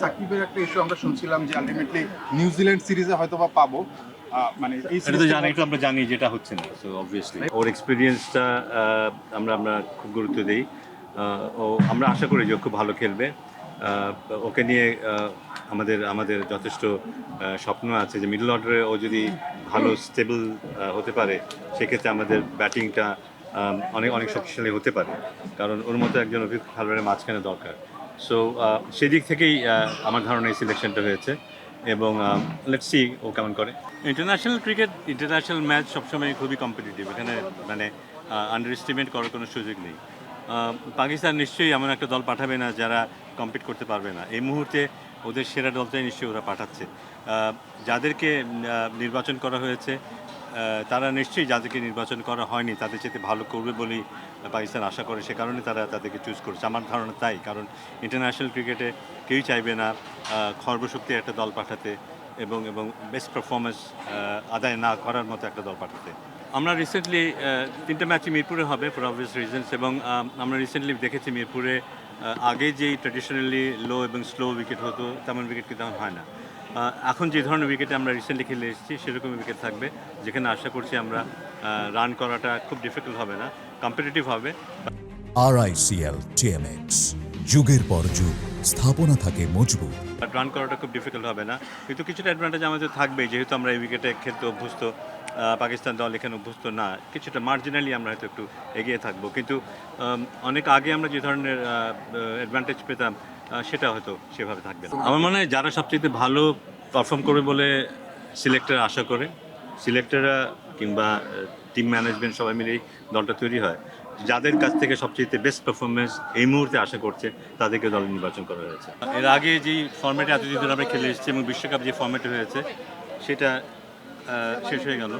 সাকিবের একটা ইস্যু আমরা শুনছিলাম যে আলটিমেটলি নিউজিল্যান্ড সিরিজে হয়তো বা পাবো, মানে এই এটা তো জানি, একটু আমরা জানি যেটা হচ্ছে না। সো অবভিয়াসলি ওর এক্সপিরিয়েন্সটা আমরা খুব গুরুত্ব দিই। ও আমরা আশা করি যে ও খুব ভালো খেলবে। ওকে নিয়ে আমাদের আমাদের যথেষ্ট স্বপ্ন আছে যে মিডল অর্ডারে ও যদি ভালো স্টেবল হতে পারে, সেক্ষেত্রে আমাদের ব্যাটিংটা অনেক অনেক শক্তিশালী হতে পারে, কারণ ওর মতো একজন অভিজ্ঞ খেলোয়াড়ের মাঝখানে দরকার। সো সেদিক থেকেই আমার ধারণা এই সিলেকশনটা হয়েছে, এবং লেটস সি ও কেমন করে। ইন্টারন্যাশনাল ক্রিকেট, ইন্টারন্যাশনাল ম্যাচ সবসময় খুবই কম্পিটিটিভ, এখানে মানে আন্ডার এস্টিমেট করার কোনো সুযোগ নেই। পাকিস্তান নিশ্চয়ই এমন একটা দল পাঠাবে না যারা কম্পিট করতে পারবে না। এই মুহূর্তে ওদের সেরা দলটাই নিশ্চয়ই ওরা পাঠাচ্ছে। যাদেরকে নির্বাচন করা হয়েছে, তারা নিশ্চয়ই যাদেরকে নির্বাচন করা হয়নি তাদের চেয়ে ভালো করবে বলেই পাকিস্তান আশা করে, সে কারণে তারা তাদেরকে চুজ করছে। আমার ধারণা তাই, কারণ ইন্টারন্যাশনাল ক্রিকেটে কেউই চাইবে না খর্বশক্তির একটা দল পাঠাতে এবং এবং বেস্ট পারফরমেন্স আদায় না করার মতো একটা দল পাঠাতে। আমরা রিসেন্টলি 3টে ম্যাচই মিরপুরে হবে ফর অবভিয়াস রিজনস, এবং আমরা রিসেন্টলি দেখেছি মিরপুরে আগে যেই ট্র্যাডিশনালি লো এবং স্লো উইকেট হতো, তেমন উইকেট কিন্তু এখন হয় না। এখন যে ধরনের উইকেটে আমরা রিসেন্টলি খেলে এসেছি সেরকম উইকেট থাকবে, যেখানে আশা করছি আমরা রান করাটা খুব ডিফিকাল্ট হবে না, কম্পিটিটিভ হবে। RICL TMX, যুগের পর যুগ স্থাপনা থাকে মজবুত। রান করাটা খুব ডিফিকাল্ট হবে না, কিন্তু কিছুটা অ্যাডভান্টেজ আমাদের থাকবে, যেহেতু আমরা এই উইকেটে খেলতে অভ্যস্ত। পাকিস্তান দল এখানে অভ্যস্ত না, কিছুটা মার্জিনালি আমরা হয়তো একটু এগিয়ে থাকবো, কিন্তু অনেক আগে আমরা যে ধরনের অ্যাডভান্টেজ পেতাম সেটা হয়তো সেভাবে থাকবে না। আমার মনে হয় যারা সবচেয়ে ভালো পারফর্ম করবে বলে সিলেক্টর আশা করে, সিলেক্টররা কিংবা টিম ম্যানেজমেন্ট সবাই মিলেই দলটা তৈরি হয়, যাদের কাছ থেকে সবচেয়ে বেস্ট পারফরমেন্স এই মুহূর্তে আশা করছে তাদেরকে দল নির্বাচন করা হয়েছে। এর আগে যেই ফর্মেটে এতদিন ধরে আমরা খেলে এসেছি এবং বিশ্বকাপ যে ফর্মেটে হয়েছে সেটা শেষ হয়ে গেল।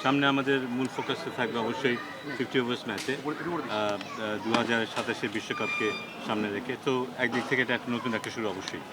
সামনে আমাদের মূল ফোকাসে থাকবে অবশ্যই 50 ওভার্স ম্যাচে 2027 বিশ্বকাপকে সামনে রেখে। তো একদিক থেকে এটা একটা নতুন একটা শুরু অবশ্যই।